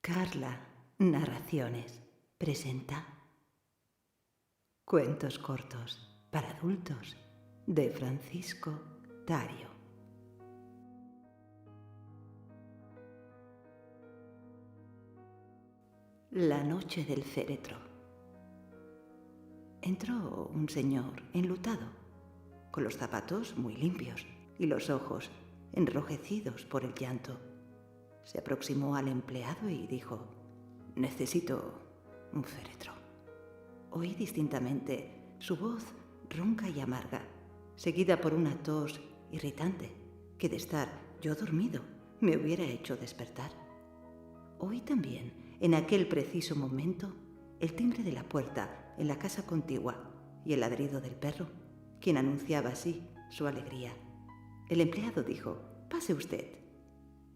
Carla Narraciones presenta Cuentos cortos para adultos de Francisco Tario. La noche del féretro. Entró un señor enlutado, con los zapatos muy limpios y los ojos enrojecidos por el llanto. Se aproximó al empleado y dijo: «Necesito un féretro». Oí distintamente su voz ronca y amarga, seguida por una tos irritante que, de estar yo dormido, me hubiera hecho despertar. Oí también, en aquel preciso momento, el timbre de la puerta en la casa contigua y el ladrido del perro, quien anunciaba así su alegría. El empleado dijo: «Pase usted».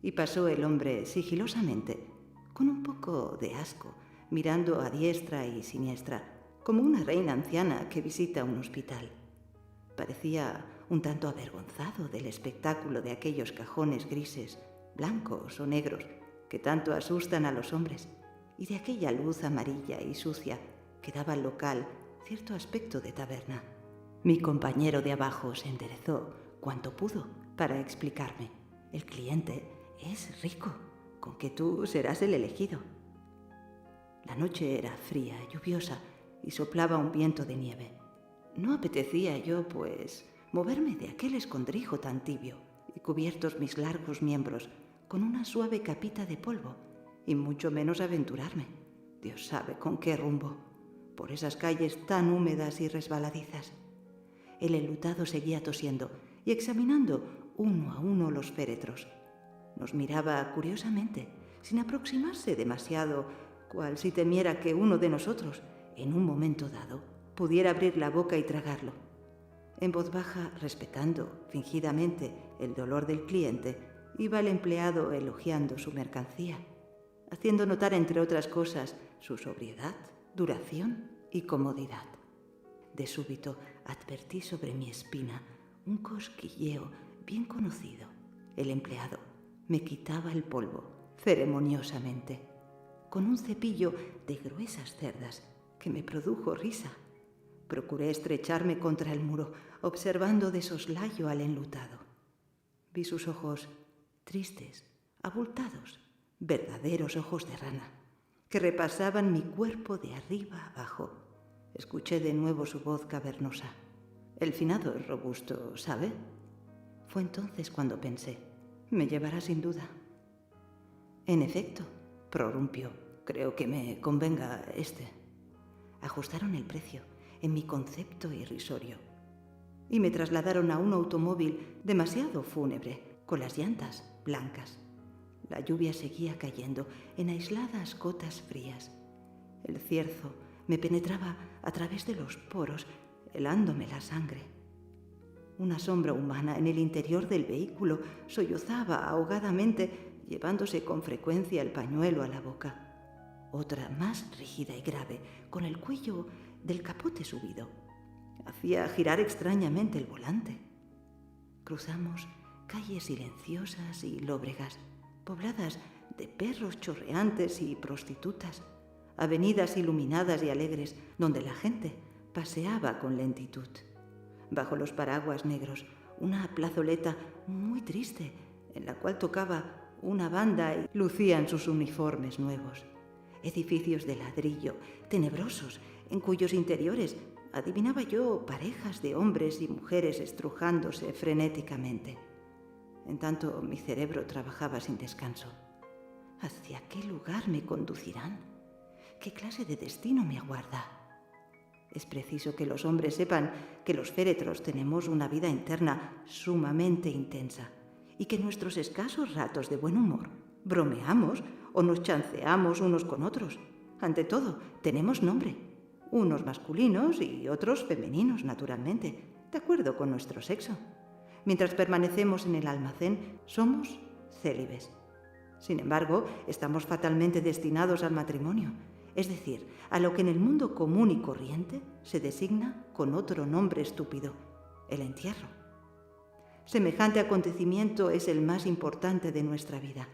Y pasó el hombre sigilosamente, con un poco de asco, mirando a diestra y siniestra, como una reina anciana que visita un hospital. Parecía un tanto avergonzado del espectáculo de aquellos cajones grises, blancos o negros, que tanto asustan a los hombres, y de aquella luz amarilla y sucia que daba al local cierto aspecto de taberna. Mi compañero de abajo se enderezó cuanto pudo para explicarme: «El cliente es rico, con que tú serás el elegido». La noche era fría, lluviosa, y soplaba un viento de nieve. No apetecía yo, pues, moverme de aquel escondrijo tan tibio y cubiertos mis largos miembros con una suave capita de polvo, y mucho menos aventurarme, Dios sabe con qué rumbo, por esas calles tan húmedas y resbaladizas. El enlutado seguía tosiendo y examinando uno a uno los féretros. Nos miraba curiosamente, sin aproximarse demasiado, cual si temiera que uno de nosotros, en un momento dado, pudiera abrir la boca y tragarlo. En voz baja, respetando fingidamente el dolor del cliente, iba el empleado elogiando su mercancía, haciendo notar, entre otras cosas, su sobriedad, duración y comodidad. De súbito advertí sobre mi espina un cosquilleo bien conocido. El empleado me quitaba el polvo ceremoniosamente, con un cepillo de gruesas cerdas que me produjo risa. Procuré estrecharme contra el muro, observando de soslayo al enlutado. Vi sus ojos tristes, abultados, verdaderos ojos de rana, que repasaban mi cuerpo de arriba abajo. Escuché de nuevo su voz cavernosa: «El finado es robusto, ¿sabe?». Fue entonces cuando pensé: «Me llevará sin duda». «En efecto», prorrumpió, «creo que me convenga este». Ajustaron el precio en mi concepto irrisorio y me trasladaron a un automóvil demasiado fúnebre, con las llantas blancas. La lluvia seguía cayendo en aisladas gotas frías. El cierzo me penetraba a través de los poros, helándome la sangre. Una sombra humana en el interior del vehículo sollozaba ahogadamente, llevándose con frecuencia el pañuelo a la boca. Otra, más rígida y grave, con el cuello del capote subido, hacía girar extrañamente el volante. Cruzamos calles silenciosas y lóbregas, pobladas de perros chorreantes y prostitutas, avenidas iluminadas y alegres donde la gente paseaba con lentitud. Bajo los paraguas negros, una plazoleta muy triste, en la cual tocaba una banda y lucían sus uniformes nuevos. Edificios de ladrillo, tenebrosos, en cuyos interiores adivinaba yo parejas de hombres y mujeres estrujándose frenéticamente. En tanto, mi cerebro trabajaba sin descanso. ¿Hacia qué lugar me conducirán? ¿Qué clase de destino me aguarda? Es preciso que los hombres sepan que los féretros tenemos una vida interna sumamente intensa y que en nuestros escasos ratos de buen humor bromeamos o nos chanceamos unos con otros. Ante todo, tenemos nombre, unos masculinos y otros femeninos, naturalmente, de acuerdo con nuestro sexo. Mientras permanecemos en el almacén, somos célibes. Sin embargo, estamos fatalmente destinados al matrimonio, es decir, a lo que en el mundo común y corriente se designa con otro nombre estúpido: el entierro. Semejante acontecimiento es el más importante de nuestra vida,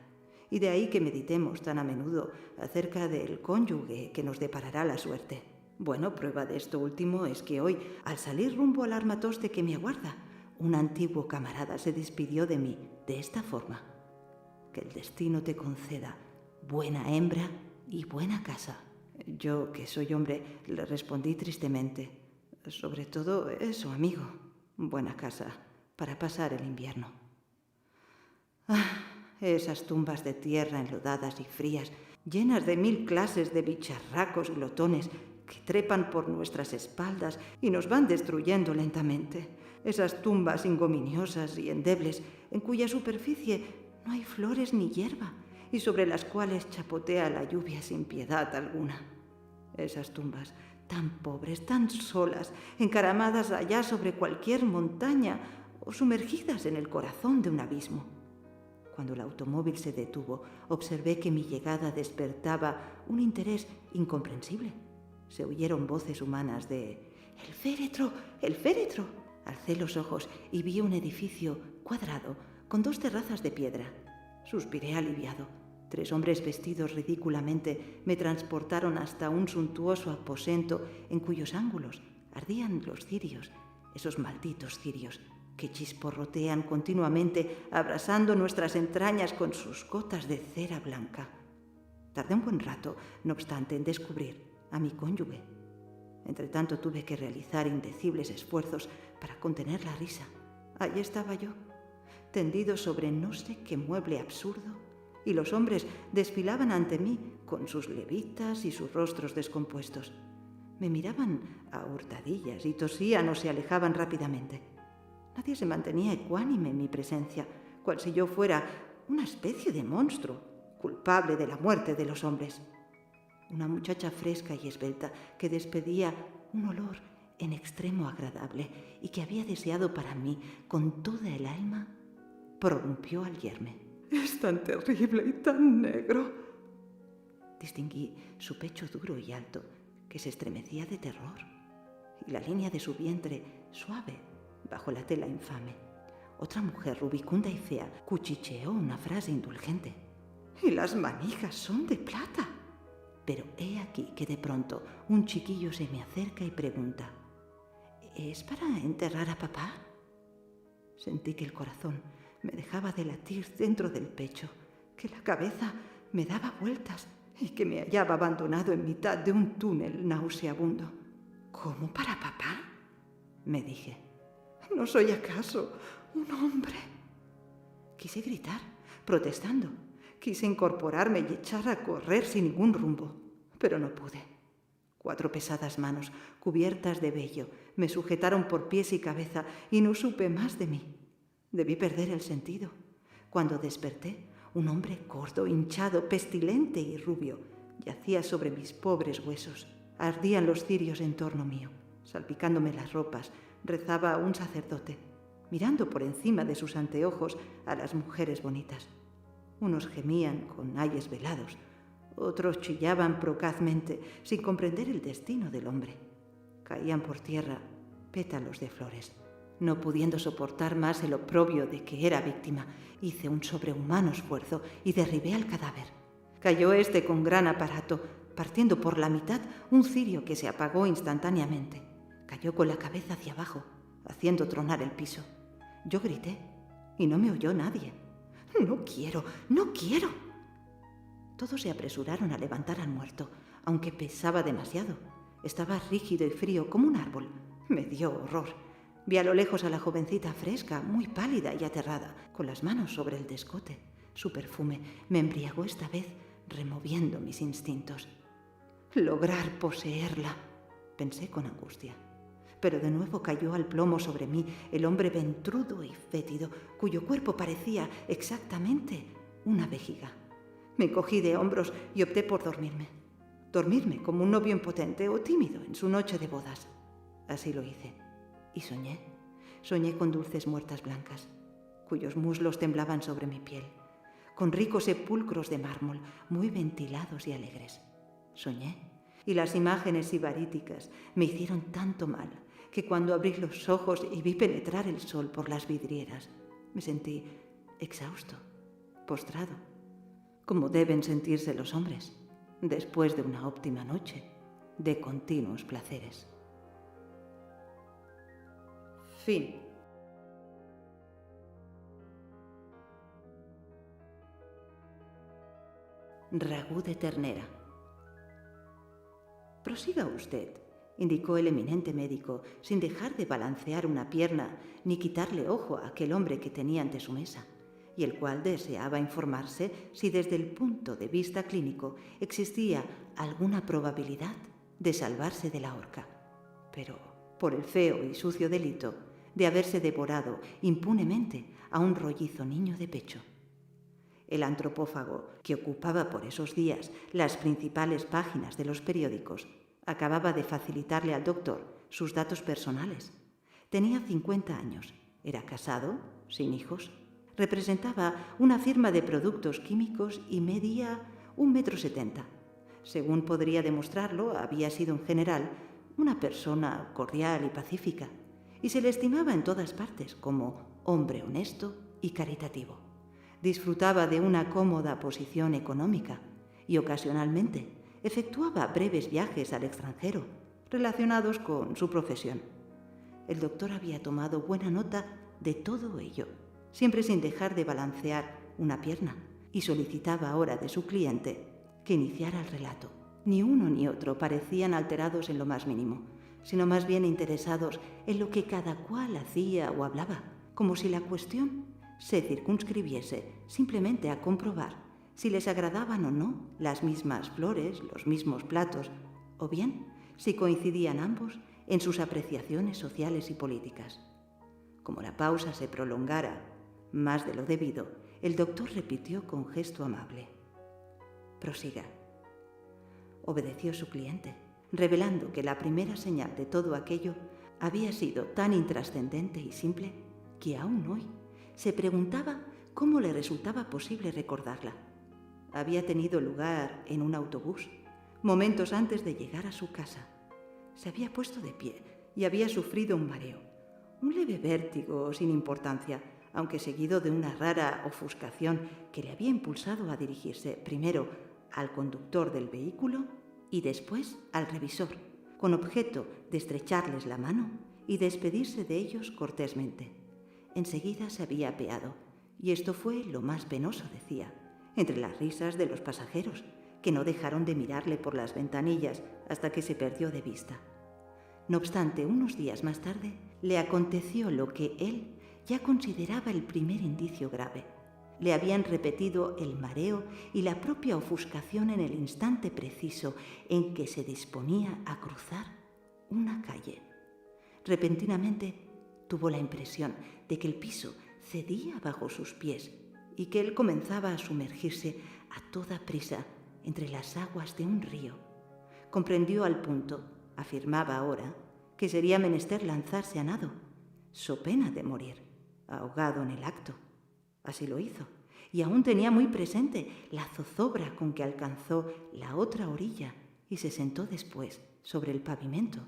y de ahí que meditemos tan a menudo acerca del cónyuge que nos deparará la suerte. Bueno, prueba de esto último es que hoy, al salir rumbo al armatoste que me aguarda, un antiguo camarada se despidió de mí de esta forma: que el destino te conceda buena hembra y buena casa. Yo, que soy hombre, le respondí tristemente: sobre todo eso, amigo, buena casa para pasar el invierno. Esas tumbas de tierra enlodadas y frías, llenas de 1000 clases de bicharracos glotones que trepan por nuestras espaldas y nos van destruyendo lentamente. Esas tumbas ingominiosas y endebles, en cuya superficie no hay flores ni hierba, y sobre las cuales chapotea la lluvia sin piedad alguna. Esas tumbas, tan pobres, tan solas, encaramadas allá sobre cualquier montaña o sumergidas en el corazón de un abismo. Cuando el automóvil se detuvo, observé que mi llegada despertaba un interés incomprensible. Se oyeron voces humanas de «¡El féretro! ¡El féretro!». Alcé los ojos y vi un edificio cuadrado con 2 terrazas de piedra. Suspiré aliviado. 3 hombres vestidos ridículamente me transportaron hasta un suntuoso aposento en cuyos ángulos ardían los cirios, esos malditos cirios que chisporrotean continuamente, abrasando nuestras entrañas con sus gotas de cera blanca. Tardé un buen rato, no obstante, en descubrir a mi cónyuge. Entretanto tuve que realizar indecibles esfuerzos para contener la risa. Allí estaba yo, tendido sobre no sé qué mueble absurdo, y los hombres desfilaban ante mí con sus levitas y sus rostros descompuestos. Me miraban a hurtadillas y tosían o se alejaban rápidamente. Nadie se mantenía ecuánime en mi presencia, cual si yo fuera una especie de monstruo, culpable de la muerte de los hombres. Una muchacha fresca y esbelta que despedía un olor en extremo agradable y que había deseado para mí con toda el alma, prorrumpió al yerme. «Es tan terrible y tan negro». Distinguí su pecho duro y alto, que se estremecía de terror, y la línea de su vientre suave bajo la tela infame. Otra mujer rubicunda y fea cuchicheó una frase indulgente. «Y las manijas son de plata». Pero he aquí que de pronto un chiquillo se me acerca y pregunta: «¿Es para enterrar a papá?». Sentí que el corazón me dejaba de latir dentro del pecho, que la cabeza me daba vueltas y que me hallaba abandonado en mitad de un túnel nauseabundo. «¿Cómo para papá?», me dije. «¿No soy acaso un hombre?». Quise gritar, protestando. Quise incorporarme y echar a correr sin ningún rumbo, pero no pude. 4 pesadas manos, cubiertas de vello, me sujetaron por pies y cabeza y no supe más de mí. Debí perder el sentido. Cuando desperté, un hombre gordo, hinchado, pestilente y rubio yacía sobre mis pobres huesos. Ardían los cirios en torno mío. Salpicándome las ropas, rezaba un sacerdote, mirando por encima de sus anteojos a las mujeres bonitas. Unos gemían con ayes velados, otros chillaban procazmente sin comprender el destino del hombre. Caían por tierra pétalos de flores. No pudiendo soportar más el oprobio de que era víctima, hice un sobrehumano esfuerzo y derribé al cadáver. Cayó este con gran aparato, partiendo por la mitad un cirio que se apagó instantáneamente. Cayó con la cabeza hacia abajo, haciendo tronar el piso. Yo grité y no me oyó nadie. «¡No quiero! ¡No quiero!». Todos se apresuraron a levantar al muerto, aunque pesaba demasiado. Estaba rígido y frío como un árbol. Me dio horror. Vi a lo lejos a la jovencita fresca, muy pálida y aterrada, con las manos sobre el descote. Su perfume me embriagó esta vez, removiendo mis instintos. «Lograr poseerla», pensé con angustia. Pero de nuevo cayó al plomo sobre mí el hombre ventrudo y fétido, cuyo cuerpo parecía exactamente una vejiga. Me cogí de hombros y opté por dormirme. Dormirme como un novio impotente o tímido en su noche de bodas. Así lo hice. Y soñé. Soñé con dulces muertas blancas, cuyos muslos temblaban sobre mi piel, con ricos sepulcros de mármol, muy ventilados y alegres. Soñé, y las imágenes sibaríticas me hicieron tanto mal que cuando abrí los ojos y vi penetrar el sol por las vidrieras, me sentí exhausto, postrado, como deben sentirse los hombres después de una óptima noche de continuos placeres. Fin. Ragú de ternera. Prosiga usted, indicó el eminente médico, sin dejar de balancear una pierna ni quitarle ojo a aquel hombre que tenía ante su mesa, y el cual deseaba informarse si desde el punto de vista clínico existía alguna probabilidad de salvarse de la horca. Pero por el feo y sucio delito de haberse devorado impunemente a un rollizo niño de pecho. El antropófago, que ocupaba por esos días las principales páginas de los periódicos, acababa de facilitarle al doctor sus datos personales. Tenía 50 años, era casado, sin hijos, representaba una firma de productos químicos y medía 1,70 m. Según podría demostrarlo, había sido en general una persona cordial y pacífica, y se le estimaba en todas partes como hombre honesto y caritativo. Disfrutaba de una cómoda posición económica y ocasionalmente efectuaba breves viajes al extranjero relacionados con su profesión. El doctor había tomado buena nota de todo ello, siempre sin dejar de balancear una pierna, y solicitaba ahora de su cliente que iniciara el relato. Ni uno ni otro parecían alterados en lo más mínimo, sino más bien interesados en lo que cada cual hacía o hablaba, como si la cuestión se circunscribiese simplemente a comprobar si les agradaban o no las mismas flores, los mismos platos, o bien si coincidían ambos en sus apreciaciones sociales y políticas. Como la pausa se prolongara más de lo debido, el doctor repitió con gesto amable: «Prosiga». Obedeció su cliente, revelando que la primera señal de todo aquello había sido tan intrascendente y simple que aún hoy se preguntaba cómo le resultaba posible recordarla. Había tenido lugar en un autobús, momentos antes de llegar a su casa. Se había puesto de pie y había sufrido un mareo, un leve vértigo sin importancia, aunque seguido de una rara ofuscación que le había impulsado a dirigirse primero al conductor del vehículo y después al revisor, con objeto de estrecharles la mano y despedirse de ellos cortésmente. Enseguida se había apeado, y esto fue lo más penoso, decía, entre las risas de los pasajeros, que no dejaron de mirarle por las ventanillas hasta que se perdió de vista. No obstante, unos días más tarde, le aconteció lo que él ya consideraba el primer indicio grave. Le habían repetido el mareo y la propia ofuscación en el instante preciso en que se disponía a cruzar una calle. Repentinamente tuvo la impresión de que el piso cedía bajo sus pies y que él comenzaba a sumergirse a toda prisa entre las aguas de un río. Comprendió al punto, afirmaba ahora, que sería menester lanzarse a nado, so pena de morir, ahogado en el acto. Así lo hizo, y aún tenía muy presente la zozobra con que alcanzó la otra orilla y se sentó después sobre el pavimento,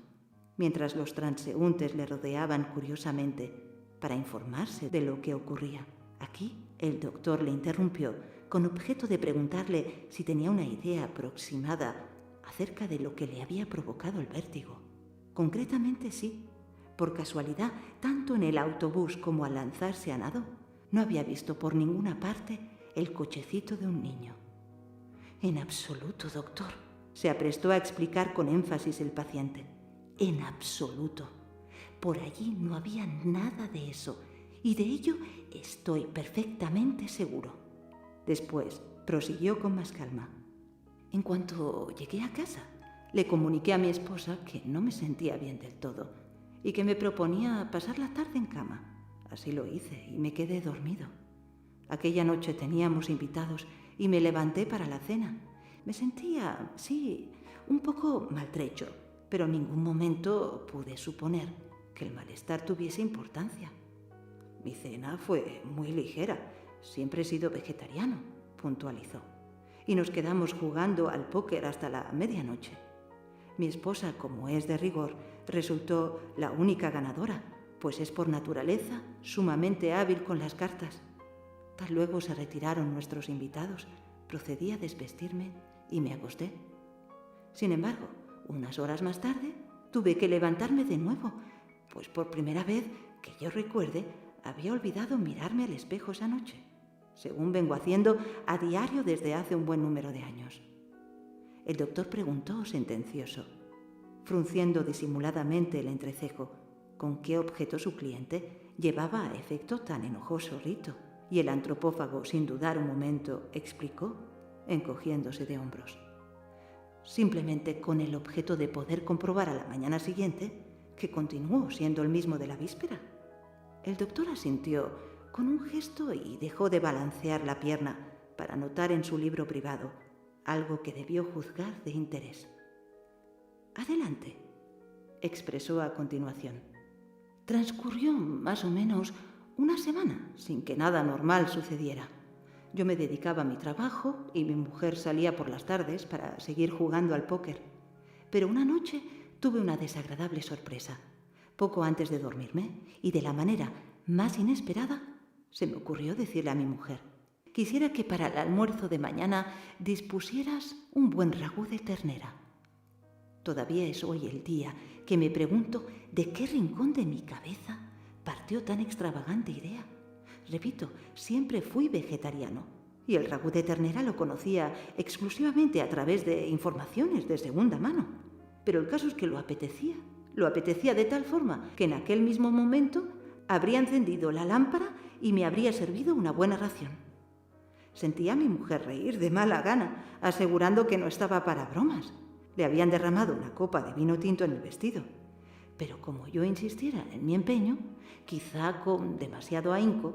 mientras los transeúntes le rodeaban curiosamente para informarse de lo que ocurría. Aquí el doctor le interrumpió con objeto de preguntarle si tenía una idea aproximada acerca de lo que le había provocado el vértigo. Concretamente sí. Por casualidad, tanto en el autobús como al lanzarse a nado, no había visto por ninguna parte el cochecito de un niño. En absoluto, doctor, se aprestó a explicar con énfasis el paciente. En absoluto. Por allí no había nada de eso, y de ello estoy perfectamente seguro. Después prosiguió con más calma. En cuanto llegué a casa, le comuniqué a mi esposa que no me sentía bien del todo y que me proponía pasar la tarde en cama. Así lo hice y me quedé dormido. Aquella noche teníamos invitados y me levanté para la cena. Me sentía, sí, un poco maltrecho, pero en ningún momento pude suponer que el malestar tuviese importancia. Mi cena fue muy ligera. Siempre he sido vegetariano, puntualizó. Y nos quedamos jugando al póker hasta la medianoche. Mi esposa, como es de rigor, resultó la única ganadora, pues es por naturaleza sumamente hábil con las cartas. Tal luego se retiraron nuestros invitados, Procedí a desvestirme y me acosté. Sin embargo, unas horas más tarde, tuve que levantarme de nuevo, pues por primera vez que yo recuerde, había olvidado mirarme al espejo esa noche, según vengo haciendo a diario desde hace un buen número de años. El doctor preguntó sentencioso, frunciendo disimuladamente el entrecejo, con qué objeto su cliente llevaba a efecto tan enojoso rito, y el antropófago, sin dudar un momento, explicó, encogiéndose de hombros. Simplemente con el objeto de poder comprobar a la mañana siguiente que continuó siendo el mismo de la víspera. El doctor asintió con un gesto y dejó de balancear la pierna para anotar en su libro privado algo que debió juzgar de interés. «Adelante», expresó a continuación. Transcurrió más o menos una semana sin que nada normal sucediera. Yo me dedicaba a mi trabajo y mi mujer salía por las tardes para seguir jugando al póker. Pero una noche tuve una desagradable sorpresa. Poco antes de dormirme, y de la manera más inesperada, se me ocurrió decirle a mi mujer: «Quisiera que para el almuerzo de mañana dispusieras un buen ragú de ternera». Todavía es hoy el día que me pregunto de qué rincón de mi cabeza partió tan extravagante idea. Repito, siempre fui vegetariano y el ragú de ternera lo conocía exclusivamente a través de informaciones de segunda mano. Pero el caso es que lo apetecía de tal forma que en aquel mismo momento habría encendido la lámpara y me habría servido una buena ración. Sentí a mi mujer reír de mala gana, asegurando que no estaba para bromas. Le habían derramado una copa de vino tinto en el vestido. Pero como yo insistiera en mi empeño, quizá con demasiado ahínco,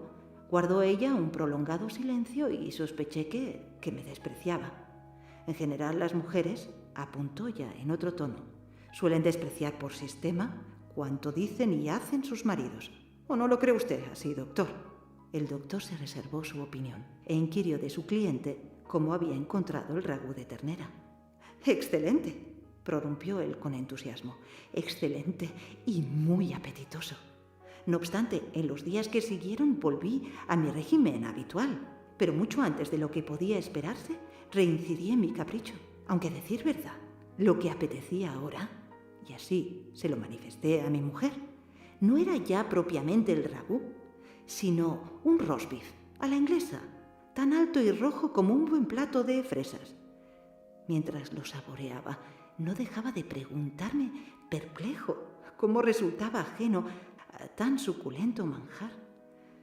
guardó ella un prolongado silencio y sospeché que me despreciaba. En general, las mujeres, apuntó ya en otro tono, suelen despreciar por sistema cuanto dicen y hacen sus maridos. ¿O no lo cree usted así, doctor? El doctor se reservó su opinión e inquirió de su cliente cómo había encontrado el ragú de ternera. «Excelente», prorrumpió él con entusiasmo. «Excelente y muy apetitoso. No obstante, en los días que siguieron volví a mi régimen habitual, pero mucho antes de lo que podía esperarse, reincidí en mi capricho. Aunque, a decir verdad, lo que apetecía ahora, y así se lo manifesté a mi mujer, no era ya propiamente el ragú, sino un roast beef a la inglesa, tan alto y rojo como un buen plato de fresas. Mientras lo saboreaba, no dejaba de preguntarme, perplejo, cómo resultaba ajeno a tan suculento manjar.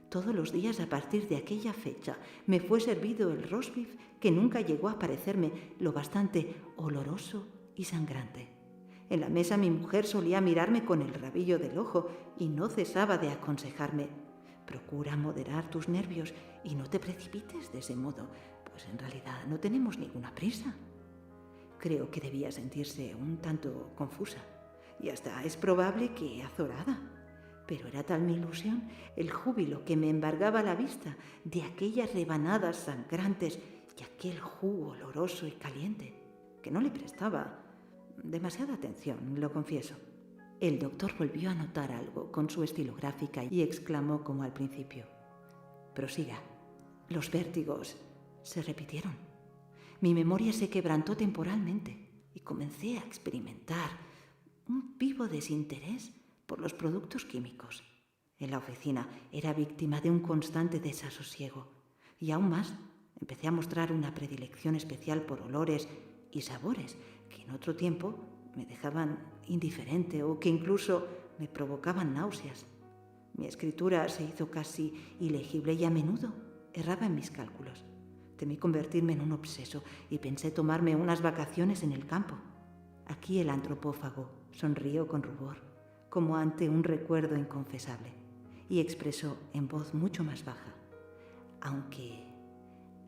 Todos los días a partir de aquella fecha me fue servido el roast beef que nunca llegó a parecerme lo bastante oloroso y sangrante. En la mesa mi mujer solía mirarme con el rabillo del ojo y no cesaba de aconsejarme: «Procura moderar tus nervios y no te precipites de ese modo, pues en realidad no tenemos ninguna prisa». Creo que debía sentirse un tanto confusa y hasta es probable que azorada. Pero era tal mi ilusión, el júbilo que me embargaba la vista de aquellas rebanadas sangrantes y aquel jugo oloroso y caliente, que no le prestaba demasiada atención, lo confieso. El doctor volvió a notar algo con su estilográfica y exclamó como al principio: «Prosiga». Los vértigos se repitieron. Mi memoria se quebrantó temporalmente y comencé a experimentar un vivo desinterés por los productos químicos. En la oficina era víctima de un constante desasosiego y aún más empecé a mostrar una predilección especial por olores y sabores que en otro tiempo me dejaban indiferente o que incluso me provocaban náuseas. Mi escritura se hizo casi ilegible y a menudo erraba en mis cálculos. Temí convertirme en un obseso y pensé tomarme unas vacaciones en el campo. Aquí el antropófago sonrió con rubor, como ante un recuerdo inconfesable, y expresó en voz mucho más baja: «Aunque,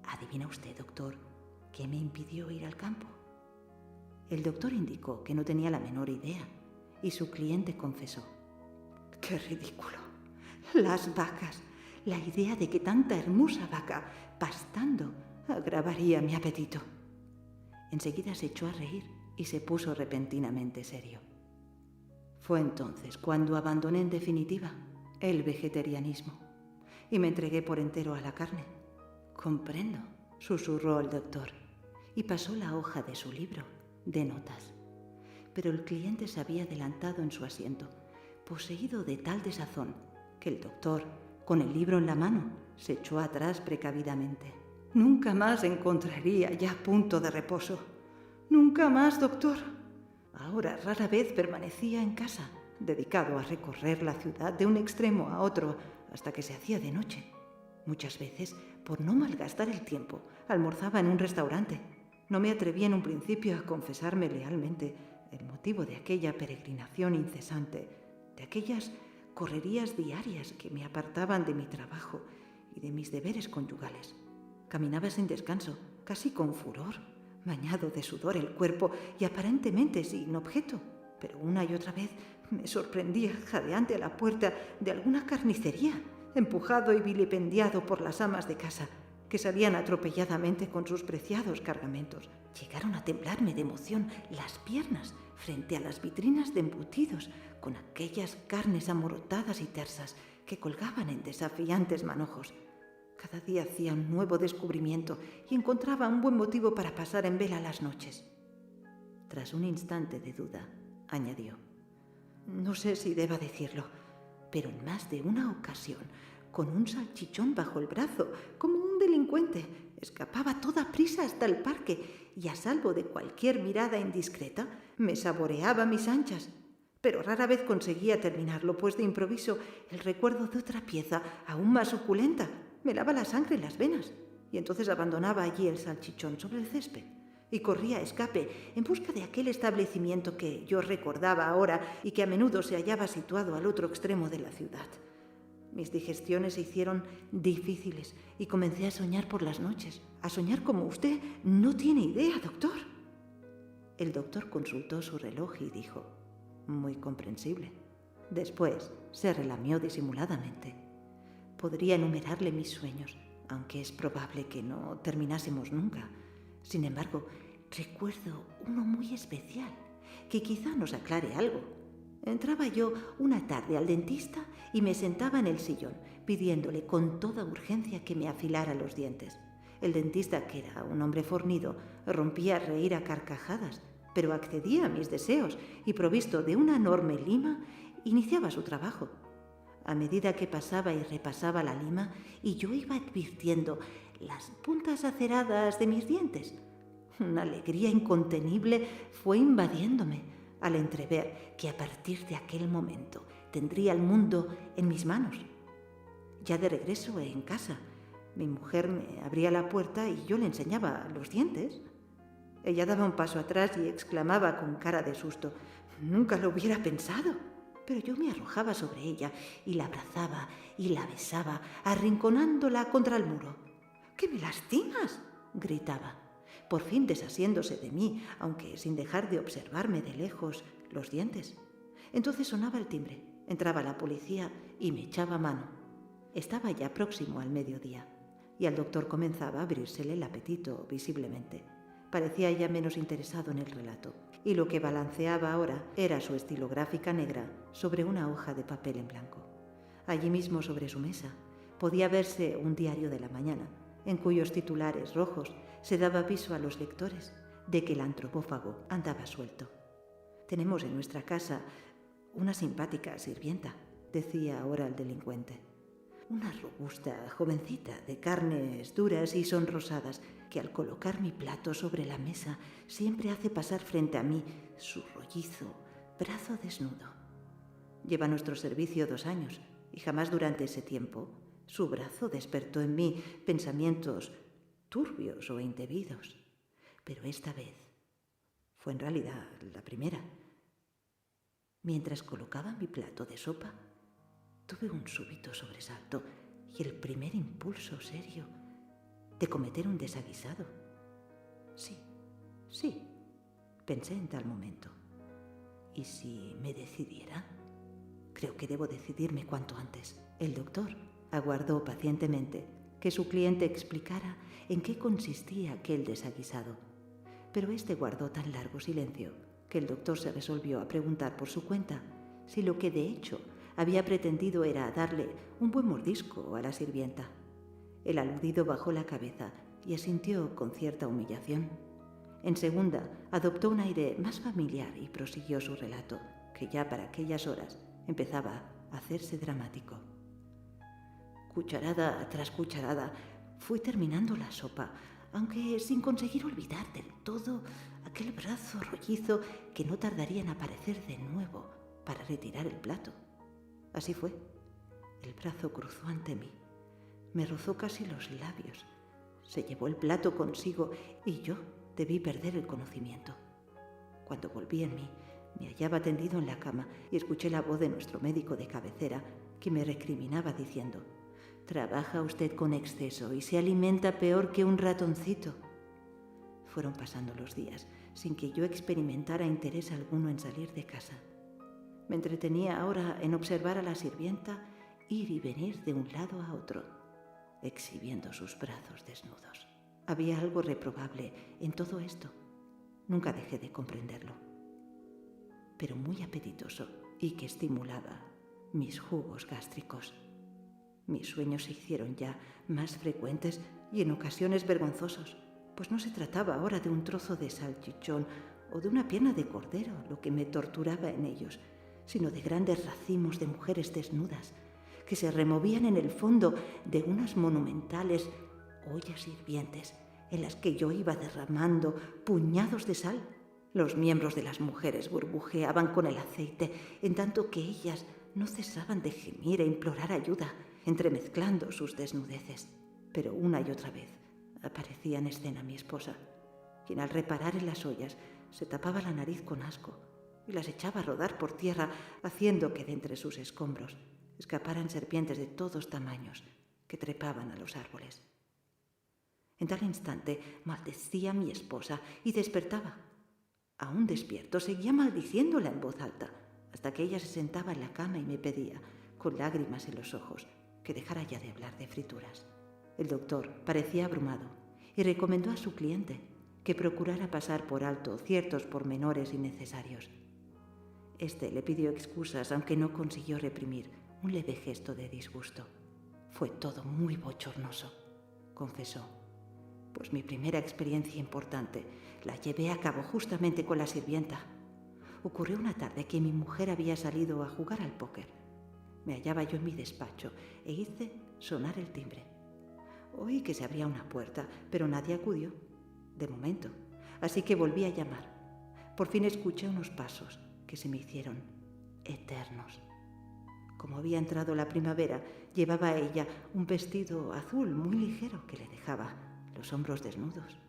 ¿adivina usted, doctor, qué me impidió ir al campo?». El doctor indicó que no tenía la menor idea, y su cliente confesó: «¡Qué ridículo! Las vacas. La idea de que tanta hermosa vaca pastando agravaría mi apetito». Enseguida se echó a reír y se puso repentinamente serio. Fue entonces cuando abandoné en definitiva el vegetarianismo y me entregué por entero a la carne. Comprendo, susurró el doctor, y pasó la hoja de su libro de notas. Pero el cliente se había adelantado en su asiento, poseído de tal desazón que el doctor, con el libro en la mano, se echó atrás precavidamente. Nunca más encontraría ya punto de reposo. Nunca más, doctor. Ahora rara vez permanecía en casa, dedicado a recorrer la ciudad de un extremo a otro hasta que se hacía de noche. Muchas veces, por no malgastar el tiempo, almorzaba en un restaurante. No me atreví en un principio a confesarme lealmente el motivo de aquella peregrinación incesante, de aquellas correrías diarias que me apartaban de mi trabajo y de mis deberes conyugales. Caminaba sin descanso, casi con furor, bañado de sudor el cuerpo y aparentemente sin objeto, pero una y otra vez me sorprendía jadeante a la puerta de alguna carnicería, empujado y vilipendiado por las amas de casa, que salían atropelladamente con sus preciados cargamentos. Llegaron a temblarme de emoción las piernas frente a las vitrinas de embutidos, con aquellas carnes amorotadas y tersas que colgaban en desafiantes manojos. Cada día hacía un nuevo descubrimiento y encontraba un buen motivo para pasar en vela las noches. Tras un instante de duda, añadió: no sé si deba decirlo, pero en más de una ocasión, con un salchichón bajo el brazo, como un delincuente, escapaba a toda prisa hasta el parque y, a salvo de cualquier mirada indiscreta, me saboreaba mis anchas. Pero rara vez conseguía terminarlo, pues de improviso el recuerdo de otra pieza aún más suculenta me lava la sangre en las venas, y entonces abandonaba allí el salchichón sobre el césped y corría a escape en busca de aquel establecimiento que yo recordaba ahora y que a menudo se hallaba situado al otro extremo de la ciudad. Mis digestiones se hicieron difíciles y comencé a soñar por las noches, a soñar como usted no tiene idea, doctor. El doctor consultó su reloj y dijo: muy comprensible. Después se relamió disimuladamente. Podría enumerarle mis sueños, aunque es probable que no terminásemos nunca. Sin embargo, recuerdo uno muy especial, que quizá nos aclare algo. Entraba yo una tarde al dentista y me sentaba en el sillón, pidiéndole con toda urgencia que me afilara los dientes. El dentista, que era un hombre fornido, rompía a reír a carcajadas, pero accedía a mis deseos y, provisto de una enorme lima, iniciaba su trabajo. A medida que pasaba y repasaba la lima, y yo iba advirtiendo las puntas aceradas de mis dientes, una alegría incontenible fue invadiéndome al entrever que a partir de aquel momento tendría el mundo en mis manos. Ya de regreso en casa, mi mujer me abría la puerta y yo le enseñaba los dientes. Ella daba un paso atrás y exclamaba con cara de susto: nunca lo hubiera pensado. Pero yo me arrojaba sobre ella y la abrazaba y la besaba, arrinconándola contra el muro. «¡Que me lastimas!», gritaba, por fin desasiéndose de mí, aunque sin dejar de observarme de lejos los dientes. Entonces sonaba el timbre, entraba la policía y me echaba mano. Estaba ya próximo al mediodía y al doctor comenzaba a abrírsele el apetito visiblemente. Parecía ya menos interesado en el relato, y lo que balanceaba ahora era su estilográfica negra sobre una hoja de papel en blanco. Allí mismo sobre su mesa podía verse un diario de la mañana, en cuyos titulares rojos se daba aviso a los lectores de que el antropófago andaba suelto. «Tenemos en nuestra casa una simpática sirvienta», decía ahora el delincuente. «Una robusta jovencita de carnes duras y sonrosadas que al colocar mi plato sobre la mesa siempre hace pasar frente a mí su rollizo brazo desnudo. Lleva nuestro servicio 2 años y jamás durante ese tiempo su brazo despertó en mí pensamientos turbios o indebidos. Pero esta vez fue en realidad la primera. Mientras colocaba mi plato de sopa, tuve un súbito sobresalto y el primer impulso serio de cometer un desaguisado. Sí, pensé en tal momento. ¿Y si me decidiera? Creo que debo decidirme cuanto antes. El doctor aguardó pacientemente que su cliente explicara en qué consistía aquel desaguisado. Pero éste guardó tan largo silencio que el doctor se resolvió a preguntar por su cuenta si lo que de hecho había pretendido era darle un buen mordisco a la sirvienta. El aludido bajó la cabeza y asintió con cierta humillación. En segunda, adoptó un aire más familiar y prosiguió su relato, que ya para aquellas horas empezaba a hacerse dramático. Cucharada tras cucharada fui terminando la sopa, aunque sin conseguir olvidar del todo aquel brazo rollizo que no tardaría en aparecer de nuevo para retirar el plato. Así fue. El brazo cruzó ante mí, me rozó casi los labios, se llevó el plato consigo y yo debí perder el conocimiento. Cuando volví en mí, me hallaba tendido en la cama y escuché la voz de nuestro médico de cabecera que me recriminaba diciendo: «Trabaja usted con exceso y se alimenta peor que un ratoncito». Fueron pasando los días sin que yo experimentara interés alguno en salir de casa. Me entretenía ahora en observar a la sirvienta ir y venir de un lado a otro, exhibiendo sus brazos desnudos. Había algo reprobable en todo esto. Nunca dejé de comprenderlo, pero muy apetitoso y que estimulaba mis jugos gástricos. Mis sueños se hicieron ya más frecuentes y en ocasiones vergonzosos, pues no se trataba ahora de un trozo de salchichón o de una pierna de cordero lo que me torturaba en ellos, sino de grandes racimos de mujeres desnudas que se removían en el fondo de unas monumentales ollas hirvientes en las que yo iba derramando puñados de sal. Los miembros de las mujeres burbujeaban con el aceite, en tanto que ellas no cesaban de gemir e implorar ayuda, entremezclando sus desnudeces. Pero una y otra vez aparecía en escena mi esposa, quien al reparar en las ollas se tapaba la nariz con asco y las echaba a rodar por tierra, haciendo que de entre sus escombros escaparan serpientes de todos tamaños que trepaban a los árboles. En tal instante maldecía a mi esposa y despertaba. Aún despierto, seguía maldiciéndola en voz alta, hasta que ella se sentaba en la cama y me pedía, con lágrimas en los ojos, que dejara ya de hablar de frituras. El doctor parecía abrumado y recomendó a su cliente que procurara pasar por alto ciertos pormenores innecesarios. Este le pidió excusas, aunque no consiguió reprimir un leve gesto de disgusto. Fue todo muy bochornoso, confesó, pues mi primera experiencia importante la llevé a cabo justamente con la sirvienta. Ocurrió una tarde que mi mujer había salido a jugar al póker. Me hallaba yo en mi despacho e hice sonar el timbre. Oí que se abría una puerta, pero nadie acudió, de momento, así que volví a llamar. Por fin escuché unos pasos que se me hicieron eternos. Como había entrado la primavera, llevaba ella un vestido azul muy ligero que le dejaba los hombros desnudos.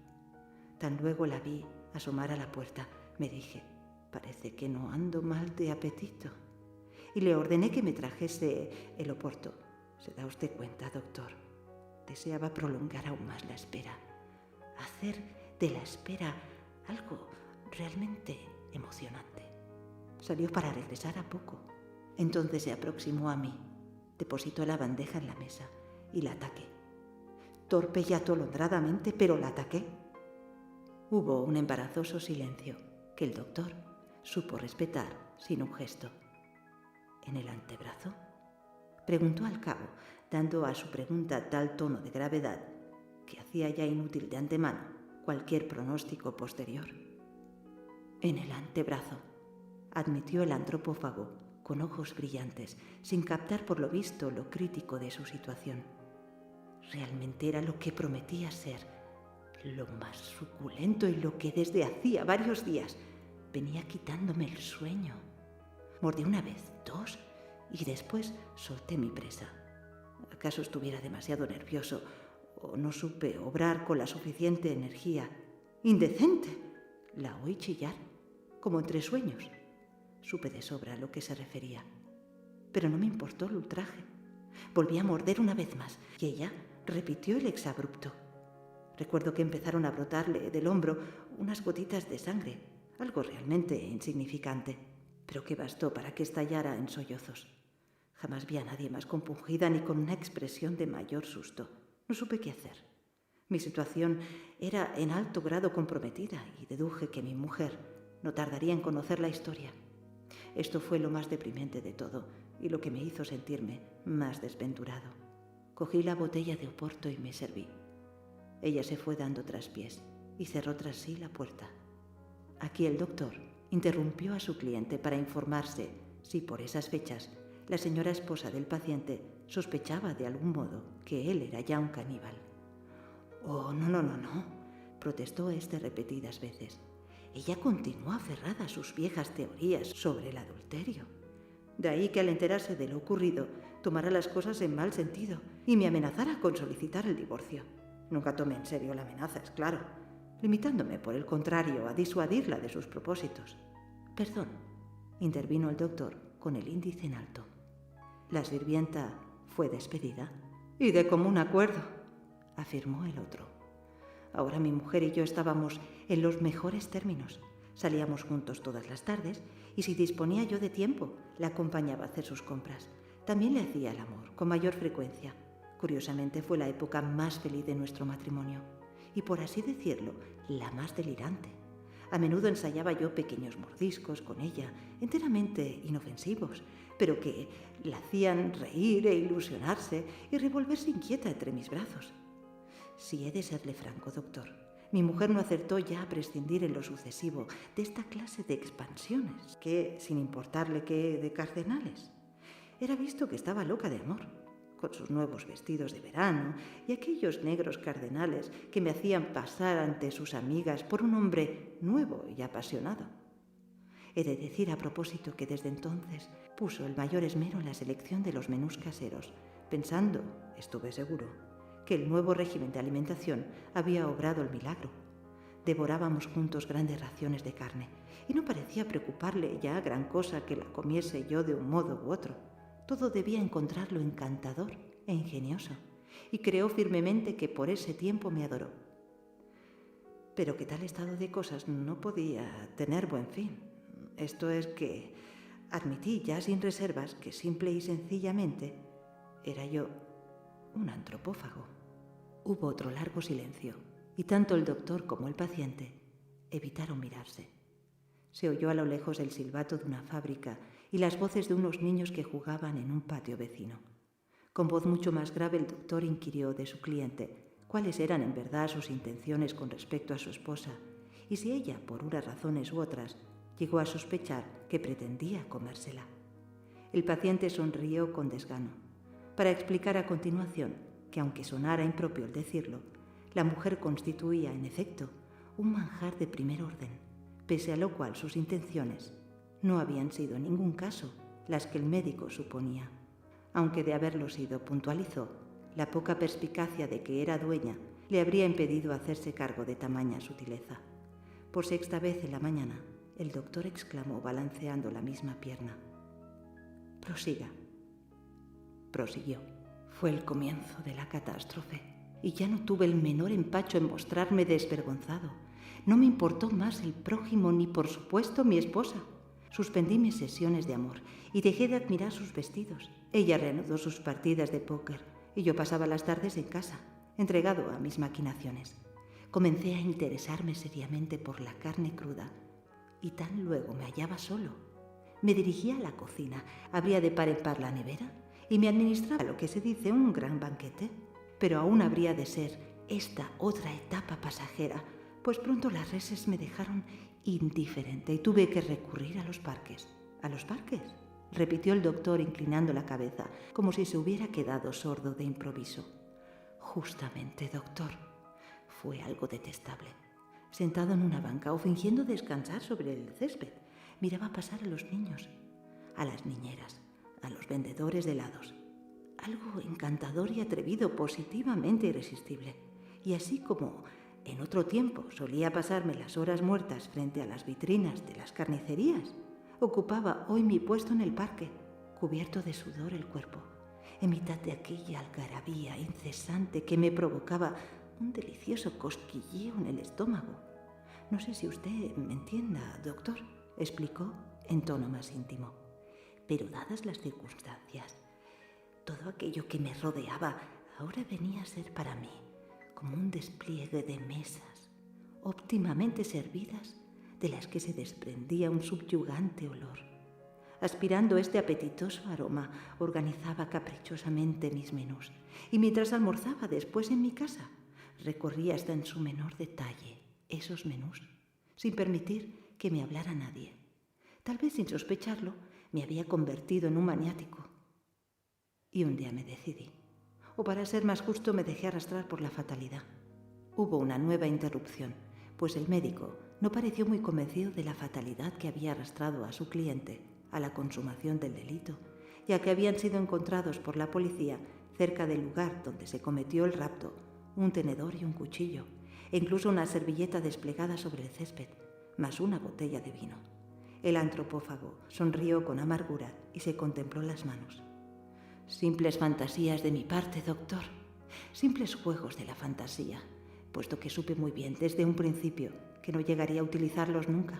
Tan luego la vi asomar a la puerta, me dije: «Parece que no ando mal de apetito». Y le ordené que me trajese el oporto. ¿Se da usted cuenta, doctor? Deseaba prolongar aún más la espera, hacer de la espera algo realmente emocionante. Salió para regresar a poco. Entonces se aproximó a mí, depositó la bandeja en la mesa y la ataqué. Torpe y atolondradamente, pero la ataqué. Hubo un embarazoso silencio que el doctor supo respetar sin un gesto. ¿En el antebrazo?, preguntó al cabo, dando a su pregunta tal tono de gravedad que hacía ya inútil de antemano cualquier pronóstico posterior. «En el antebrazo», admitió el antropófago con ojos brillantes, sin captar por lo visto lo crítico de su situación. Realmente era lo que prometía ser, lo más suculento y lo que desde hacía varios días venía quitándome el sueño. Mordí una vez, dos, y después solté mi presa. ¿Acaso estuviera demasiado nervioso o no supe obrar con la suficiente energía? ¡Indecente! La oí chillar, como entre sueños. Supe de sobra a lo que se refería, pero no me importó el ultraje. Volví a morder una vez más y ella repitió el exabrupto. Recuerdo que empezaron a brotarle del hombro unas gotitas de sangre, algo realmente insignificante, pero que bastó para que estallara en sollozos. Jamás vi a nadie más compungida ni con una expresión de mayor susto. No supe qué hacer. Mi situación era en alto grado comprometida y deduje que mi mujer no tardaría en conocer la historia. Esto fue lo más deprimente de todo y lo que me hizo sentirme más desventurado. Cogí la botella de oporto y me serví. Ella se fue dando traspiés y cerró tras sí la puerta. Aquí el doctor interrumpió a su cliente para informarse si por esas fechas la señora esposa del paciente sospechaba de algún modo que él era ya un caníbal. «Oh, no», protestó este repetidas veces. Ella continuó aferrada a sus viejas teorías sobre el adulterio. De ahí que al enterarse de lo ocurrido, tomara las cosas en mal sentido y me amenazara con solicitar el divorcio. Nunca tomé en serio la amenaza, es claro, limitándome, por el contrario, a disuadirla de sus propósitos. «Perdón», intervino el doctor con el índice en alto. La sirvienta fue despedida. «Y de común acuerdo», afirmó el otro. Ahora mi mujer y yo estábamos en los mejores términos. Salíamos juntos todas las tardes y si disponía yo de tiempo, la acompañaba a hacer sus compras. También le hacía el amor, con mayor frecuencia. Curiosamente fue la época más feliz de nuestro matrimonio y, por así decirlo, la más delirante. A menudo ensayaba yo pequeños mordiscos con ella, enteramente inofensivos, pero que la hacían reír e ilusionarse y revolverse inquieta entre mis brazos. Si he de serle franco, doctor, mi mujer no acertó ya a prescindir en lo sucesivo de esta clase de expansiones, que, sin importarle que de cardenales, era visto que estaba loca de amor, con sus nuevos vestidos de verano y aquellos negros cardenales que me hacían pasar ante sus amigas por un hombre nuevo y apasionado. He de decir a propósito que desde entonces puso el mayor esmero en la selección de los menús caseros, pensando, estuve seguro, que el nuevo régimen de alimentación había obrado el milagro. Devorábamos juntos grandes raciones de carne y no parecía preocuparle ya gran cosa que la comiese yo de un modo u otro. Todo debía encontrarlo encantador e ingenioso y creó firmemente que por ese tiempo me adoró. Pero que tal estado de cosas no podía tener buen fin. Esto es que admití ya sin reservas que simple y sencillamente era yo un antropófago. Hubo otro largo silencio y tanto el doctor como el paciente evitaron mirarse. Se oyó a lo lejos el silbato de una fábrica y las voces de unos niños que jugaban en un patio vecino. Con voz mucho más grave el doctor inquirió de su cliente cuáles eran en verdad sus intenciones con respecto a su esposa y si ella, por unas razones u otras, llegó a sospechar que pretendía comérsela. El paciente sonrió con desgano, para explicar a continuación que, aunque sonara impropio el decirlo, la mujer constituía, en efecto, un manjar de primer orden, pese a lo cual sus intenciones no habían sido en ningún caso las que el médico suponía. Aunque de haberlo sido, puntualizó, la poca perspicacia de que era dueña le habría impedido hacerse cargo de tamaña sutileza. Por sexta vez en la mañana, el doctor exclamó balanceando la misma pierna: «Prosiga». Prosiguió. Fue el comienzo de la catástrofe y ya no tuve el menor empacho en mostrarme desvergonzado. No me importó más el prójimo ni, por supuesto, mi esposa. Suspendí mis sesiones de amor y dejé de admirar sus vestidos. Ella reanudó sus partidas de póker y yo pasaba las tardes en casa, entregado a mis maquinaciones. Comencé a interesarme seriamente por la carne cruda y tan luego me hallaba solo. Me dirigía a la cocina, abría de par en par la nevera y me administraba lo que se dice un gran banquete. Pero aún habría de ser esta otra etapa pasajera, pues pronto las reses me dejaron indiferente y tuve que recurrir a los parques. ¿A los parques?, repitió el doctor inclinando la cabeza, como si se hubiera quedado sordo de improviso. Justamente, doctor. Fue algo detestable. Sentado en una banca o fingiendo descansar sobre el césped, miraba pasar a los niños, a las niñeras, a los vendedores de helados. Algo encantador y atrevido, positivamente irresistible. Y así como en otro tiempo solía pasarme las horas muertas frente a las vitrinas de las carnicerías, ocupaba hoy mi puesto en el parque, cubierto de sudor el cuerpo, en mitad de aquella algarabía incesante que me provocaba un delicioso cosquilleo en el estómago. No sé si usted me entienda, doctor, explicó en tono más íntimo. Pero dadas las circunstancias, todo aquello que me rodeaba ahora venía a ser para mí como un despliegue de mesas óptimamente servidas de las que se desprendía un subyugante olor. Aspirando este apetitoso aroma, organizaba caprichosamente mis menús y mientras almorzaba después en mi casa, Recorrí hasta en su menor detalle esos menús, sin permitir que me hablara nadie. Tal vez sin sospecharlo, me había convertido en un maniático. Y un día me decidí. O para ser más justo, me dejé arrastrar por la fatalidad. Hubo una nueva interrupción, pues el médico no pareció muy convencido de la fatalidad que había arrastrado a su cliente a la consumación del delito, ya que habían sido encontrados por la policía cerca del lugar donde se cometió el rapto un tenedor y un cuchillo, e incluso una servilleta desplegada sobre el césped, más una botella de vino. El antropófago sonrió con amargura y se contempló las manos. Simples fantasías de mi parte, doctor. Simples juegos de la fantasía, puesto que supe muy bien desde un principio que no llegaría a utilizarlos nunca,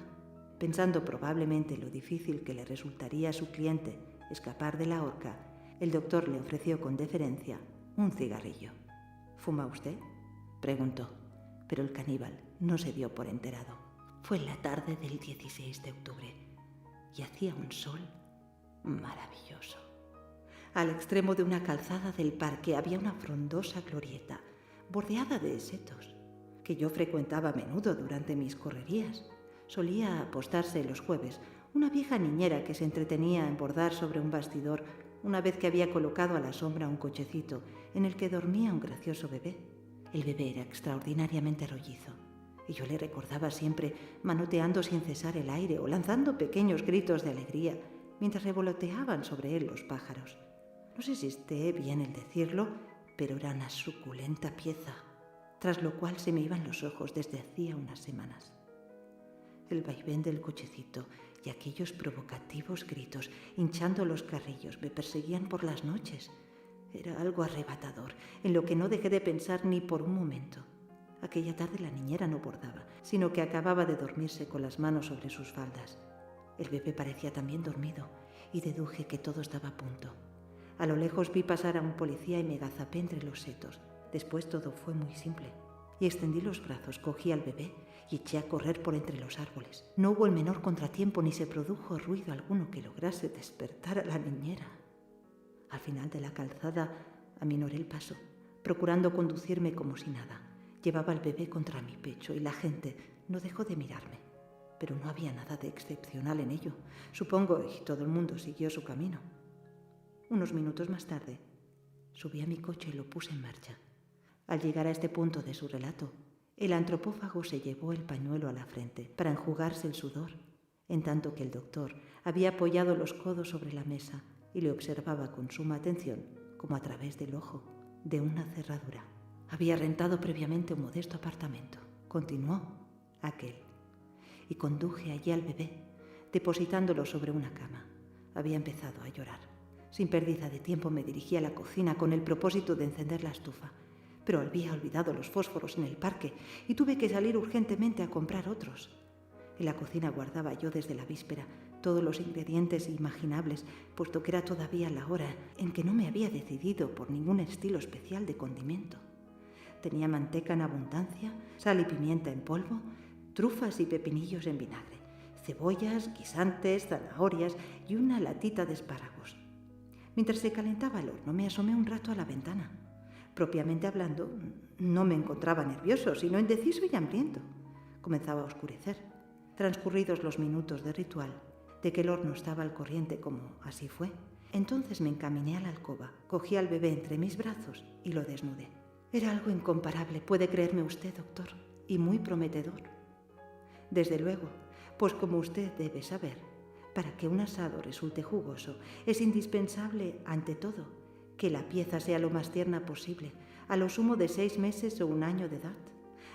pensando probablemente lo difícil que le resultaría a su cliente escapar de la horca. El doctor le ofreció con deferencia un cigarrillo. ¿Fuma usted?, preguntó, pero el caníbal no se dio por enterado. Fue en la tarde del 16 de octubre y hacía un sol maravilloso. Al extremo de una calzada del parque había una frondosa glorieta bordeada de setos, que yo frecuentaba a menudo durante mis correrías. Solía apostarse los jueves una vieja niñera que se entretenía en bordar sobre un bastidor una vez que había colocado a la sombra un cochecito en el que dormía un gracioso bebé. El bebé era extraordinariamente rollizo, y yo le recordaba siempre manoteando sin cesar el aire o lanzando pequeños gritos de alegría mientras revoloteaban sobre él los pájaros. No sé si esté bien el decirlo, pero era una suculenta pieza, tras lo cual se me iban los ojos desde hacía unas semanas. El vaivén del cochecito y aquellos provocativos gritos hinchando los carrillos me perseguían por las noches. Era algo arrebatador, en lo que no dejé de pensar ni por un momento. Aquella tarde la niñera no bordaba, sino que acababa de dormirse con las manos sobre sus faldas. El bebé parecía también dormido y deduje que todo estaba a punto. A lo lejos vi pasar a un policía y me agazapé entre los setos. Después todo fue muy simple. Y extendí los brazos, cogí al bebé y eché a correr por entre los árboles. No hubo el menor contratiempo ni se produjo ruido alguno que lograse despertar a la niñera. Al final de la calzada aminoré el paso, procurando conducirme como si nada. Llevaba al bebé contra mi pecho y la gente no dejó de mirarme. Pero no había nada de excepcional en ello, supongo, y todo el mundo siguió su camino. Unos minutos más tarde, subí a mi coche y lo puse en marcha. Al llegar a este punto de su relato, el antropófago se llevó el pañuelo a la frente para enjugarse el sudor, en tanto que el doctor había apoyado los codos sobre la mesa y le observaba con suma atención, como a través del ojo de una cerradura. Había rentado previamente un modesto apartamento, continuó aquel, y conduje allí al bebé, depositándolo sobre una cama. Había empezado a llorar. Sin pérdida de tiempo me dirigí a la cocina con el propósito de encender la estufa, pero había olvidado los fósforos en el parque y tuve que salir urgentemente a comprar otros. En la cocina guardaba yo desde la víspera todos los ingredientes imaginables, puesto que era todavía la hora en que no me había decidido por ningún estilo especial de condimento. Tenía manteca en abundancia, sal y pimienta en polvo, trufas y pepinillos en vinagre, cebollas, guisantes, zanahorias y una latita de espárragos. Mientras se calentaba el horno, me asomé un rato a la ventana. Propiamente hablando, no me encontraba nervioso, sino indeciso y hambriento. Comenzaba a oscurecer. Transcurridos los minutos de ritual, de que el horno estaba al corriente como así fue, entonces me encaminé a la alcoba, cogí al bebé entre mis brazos y lo desnudé. Era algo incomparable, puede creerme usted, doctor, y muy prometedor. Desde luego, pues como usted debe saber, para que un asado resulte jugoso, es indispensable, ante todo, que la pieza sea lo más tierna posible, a lo sumo de 6 meses o 1 año de edad.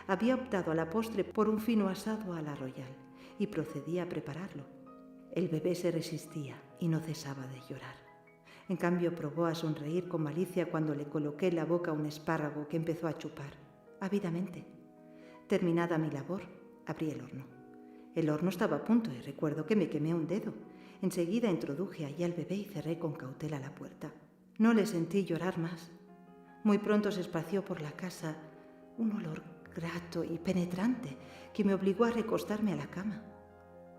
Había optado a la postre por un fino asado a la royal y procedí a prepararlo. El bebé se resistía y no cesaba de llorar. En cambio, probó a sonreír con malicia cuando le coloqué en la boca un espárrago que empezó a chupar, ávidamente. Terminada mi labor, abrí el horno. El horno estaba a punto y recuerdo que me quemé un dedo. Enseguida introduje allí al bebé y cerré con cautela la puerta. No le sentí llorar más. Muy pronto se esparció por la casa un olor grato y penetrante que me obligó a recostarme a la cama.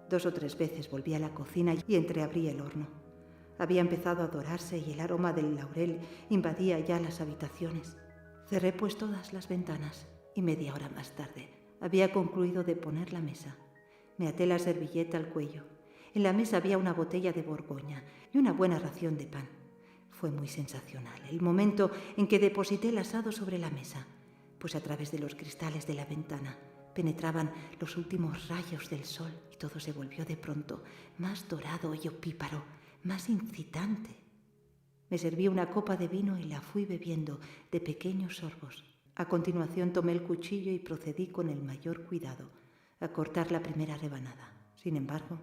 2 o 3 veces volví a la cocina y entreabrí el horno. Había empezado a dorarse y el aroma del laurel invadía ya las habitaciones. Cerré pues todas las ventanas y media hora más tarde había concluido de poner la mesa. Me até la servilleta al cuello. En la mesa había una botella de Borgoña y una buena ración de pan. Fue muy sensacional el momento en que deposité el asado sobre la mesa, pues a través de los cristales de la ventana penetraban los últimos rayos del sol y todo se volvió de pronto más dorado y opíparo, más incitante. Me serví una copa de vino y la fui bebiendo de pequeños sorbos. A continuación tomé el cuchillo y procedí con el mayor cuidado a cortar la primera rebanada. Sin embargo,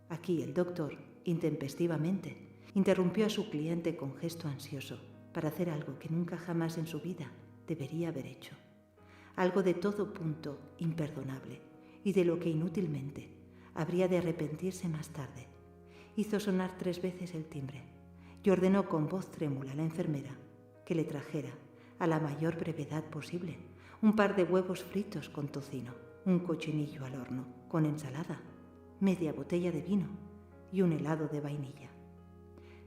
aquí el doctor, intempestivamente, interrumpió a su cliente con gesto ansioso para hacer algo que nunca jamás en su vida debería haber hecho. Algo de todo punto imperdonable y de lo que inútilmente habría de arrepentirse más tarde. Hizo sonar 3 veces el timbre y ordenó con voz trémula a la enfermera que le trajera, a la mayor brevedad posible, un par de huevos fritos con tocino, un cochinillo al horno con ensalada, media botella de vino y un helado de vainilla.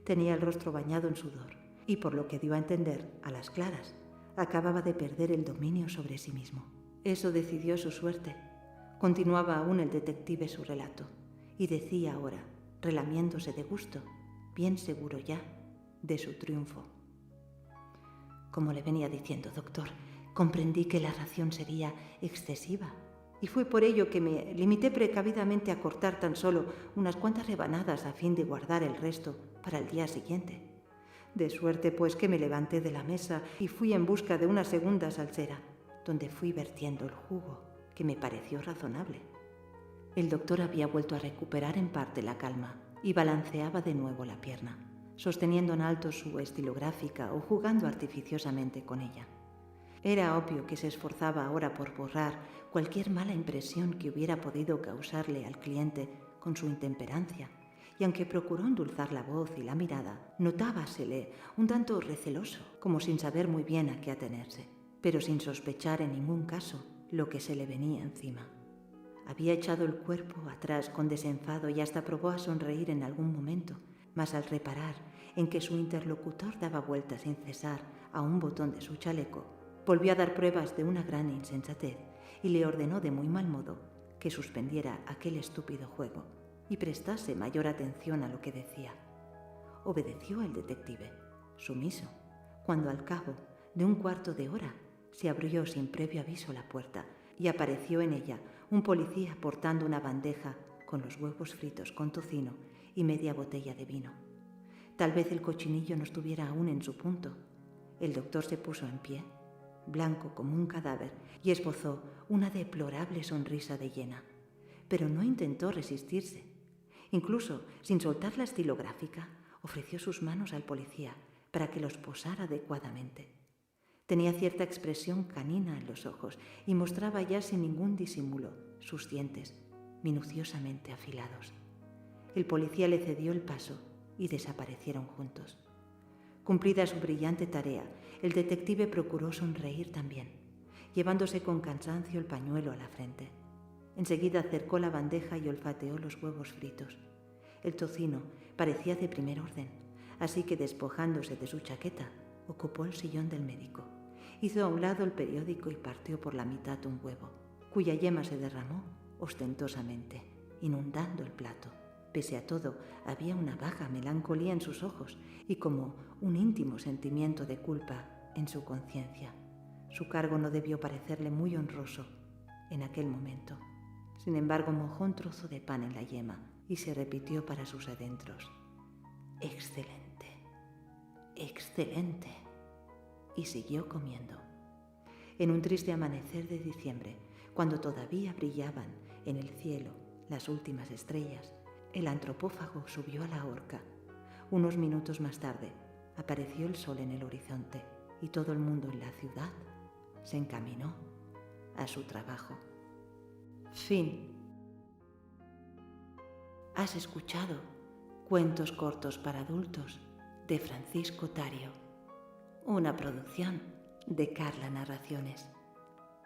Tenía el rostro bañado en sudor y, por lo que dio a entender, a las claras, acababa de perder el dominio sobre sí mismo. Eso decidió su suerte. Continuaba aún el detective su relato y decía ahora, relamiéndose de gusto, bien seguro ya de su triunfo. Como le venía diciendo, doctor, comprendí que la ración sería excesiva y fue por ello que me limité precavidamente a cortar tan solo unas cuantas rebanadas a fin de guardar el resto para el día siguiente. De suerte, pues, que me levanté de la mesa y fui en busca de una segunda salsera, donde fui vertiendo el jugo, que me pareció razonable. El doctor había vuelto a recuperar en parte la calma y balanceaba de nuevo la pierna, sosteniendo en alto su estilográfica o jugando artificiosamente con ella. Era obvio que se esforzaba ahora por borrar cualquier mala impresión que hubiera podido causarle al cliente con su intemperancia, y aunque procuró endulzar la voz y la mirada, notábasele un tanto receloso, como sin saber muy bien a qué atenerse, pero sin sospechar en ningún caso lo que se le venía encima. Había echado el cuerpo atrás con desenfado y hasta probó a sonreír en algún momento, mas al reparar en que su interlocutor daba vueltas sin cesar a un botón de su chaleco, volvió a dar pruebas de una gran insensatez y le ordenó de muy mal modo que suspendiera aquel estúpido juego y prestase mayor atención a lo que decía. Obedeció el detective, sumiso, cuando al cabo de un cuarto de hora se abrió sin previo aviso la puerta y apareció en ella un policía portando una bandeja con los huevos fritos con tocino y media botella de vino. Tal vez el cochinillo no estuviera aún en su punto. El doctor se puso en pie, blanco como un cadáver, y esbozó una deplorable sonrisa de hiena. Pero no intentó resistirse. Incluso, sin soltar la estilográfica, ofreció sus manos al policía para que los posara adecuadamente. Tenía cierta expresión canina en los ojos y mostraba ya sin ningún disimulo sus dientes, minuciosamente afilados. El policía le cedió el paso y desaparecieron juntos. Cumplida su brillante tarea, el detective procuró sonreír también, llevándose con cansancio el pañuelo a la frente. Enseguida acercó la bandeja y olfateó los huevos fritos. El tocino parecía de primer orden, así que despojándose de su chaqueta, ocupó el sillón del médico. Hizo a un lado el periódico y partió por la mitad un huevo, cuya yema se derramó ostentosamente, inundando el plato. Pese a todo, había una vaga melancolía en sus ojos y como un íntimo sentimiento de culpa en su conciencia. Su cargo no debió parecerle muy honroso en aquel momento. Sin embargo, mojó un trozo de pan en la yema y se repitió para sus adentros: «Excelente, excelente», y siguió comiendo. En un triste amanecer de diciembre, cuando todavía brillaban en el cielo las últimas estrellas, el antropófago subió a la horca. Unos minutos más tarde apareció el sol en el horizonte y todo el mundo en la ciudad se encaminó a su trabajo. Fin. Has escuchado Cuentos cortos para adultos de Francisco Tario, una producción de Carla Narraciones.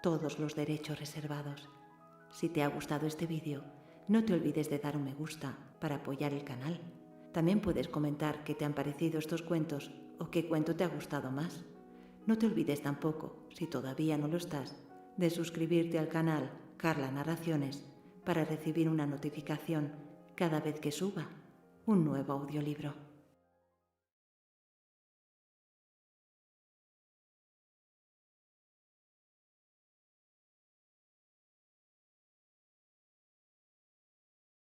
Todos los derechos reservados. Si te ha gustado este vídeo, no te olvides de dar un me gusta para apoyar el canal. También puedes comentar qué te han parecido estos cuentos o qué cuento te ha gustado más. No te olvides tampoco, si todavía no lo estás, de suscribirte al canal Carla Narraciones para recibir una notificación cada vez que suba un nuevo audiolibro.